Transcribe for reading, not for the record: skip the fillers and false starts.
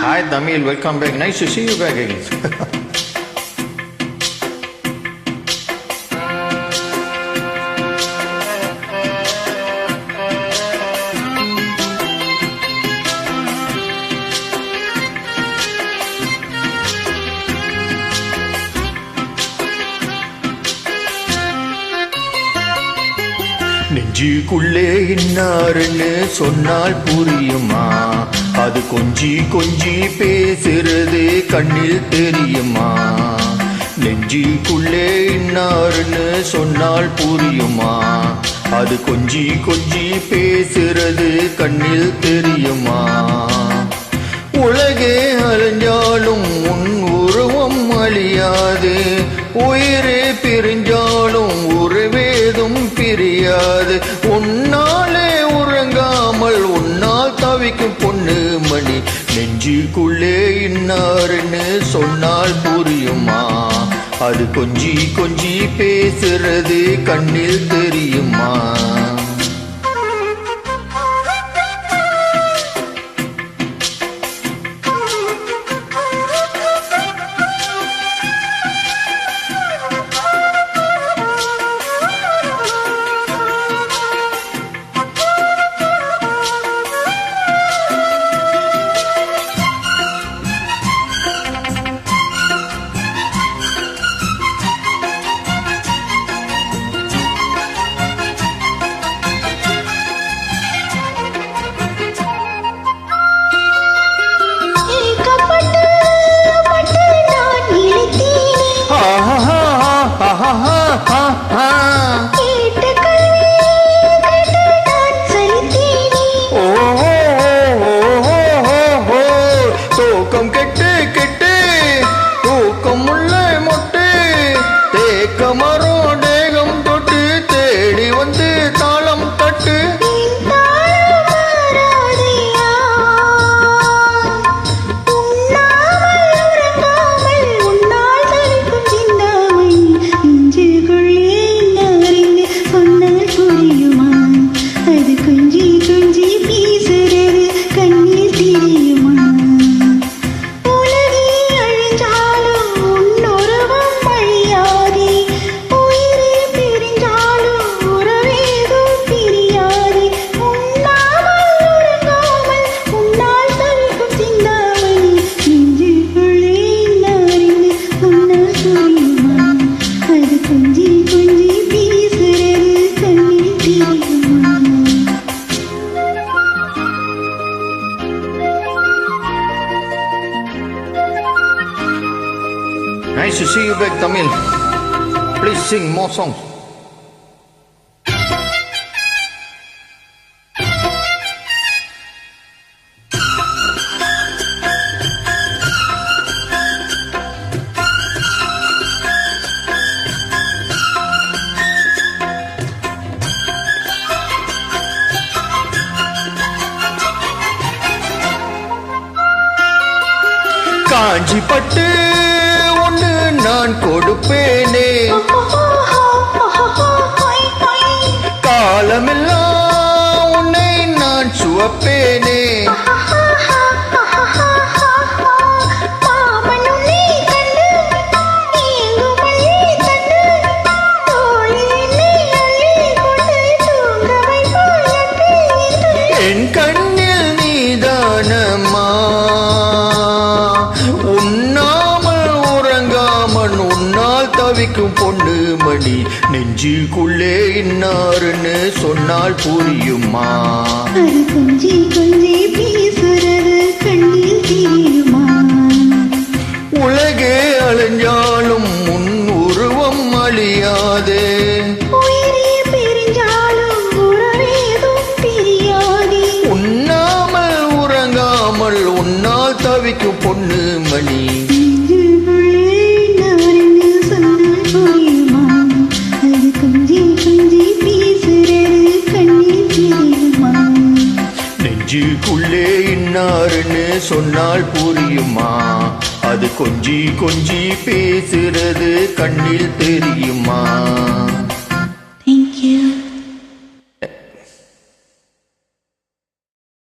Hi Tamil, welcome back. Nice to see you back again. நெஞ்சுக்குள்ளே இன்னாருன்னு சொன்னால் புரியுமா? அது கொஞ்சி கொஞ்சி பேசுறது கண்ணில் தெரியுமா? நெஞ்சுக்குள்ளே இன்னாருன்னு சொன்னால் புரியுமா? அது கொஞ்சி கொஞ்சி பேசுறது கண்ணில் தெரியுமா? உலகே அழிஞ்சாலும் உன் உருவம் அழியாது, உயிரே பிரிஞ்சாலும் உறவேதும் பிரியாது. உன்னாலே உறங்காமல் உன்னால் தவிக்கும் பொண்ணு மணி, நெஞ்சுக்குள்ளே இன்னாருன்னு சொன்னால் புரியுமா? அது கொஞ்சி கொஞ்சி பேசுறது கண்ணில் தெரியுமா? தூக்கம் கெட்டு கெட்டு தூக்கம் உள்ள மொட்டு தேக்க மரம் தேகம் தொட்டு தேடி வந்து தாளம் தட்டு. Nice to see you back, Tamil. Please sing more songs. காஞ்சி பட்டு ஒன்று நான் கொடுப்பேனே, காலமெல்லாம் உன்னை நான் சுவப்பேனே. என் கண்ணில் நீதானம்மா, உண்ணாமல் உறங்காமல் உன்னால் தவிக்கும் பொண்ணு மணி, நெஞ்சுக்குள்ளே இன்னாருன்னு சொன்னால் புரியுமா? அது கொஞ்சி கொஞ்சி பேசுறது கண்ணில் தெரியுமா? உலகே அழிஞ்சாலும் உன் உருவம் அழியாது, உயிரே பிரிஞ்சாலும் உறவேதும் பிரியாது. உண்ணாமல் உறங்காமல் உன்னால் தவிக்கும் பொண்ணு மணி, நெஞ்சுக்குள்ளே இன்னாருன்னு சொன்னால் புரியுமா? அது கொஞ்சி கொஞ்சி பேசுறது கண்ணில் தெரியுமா?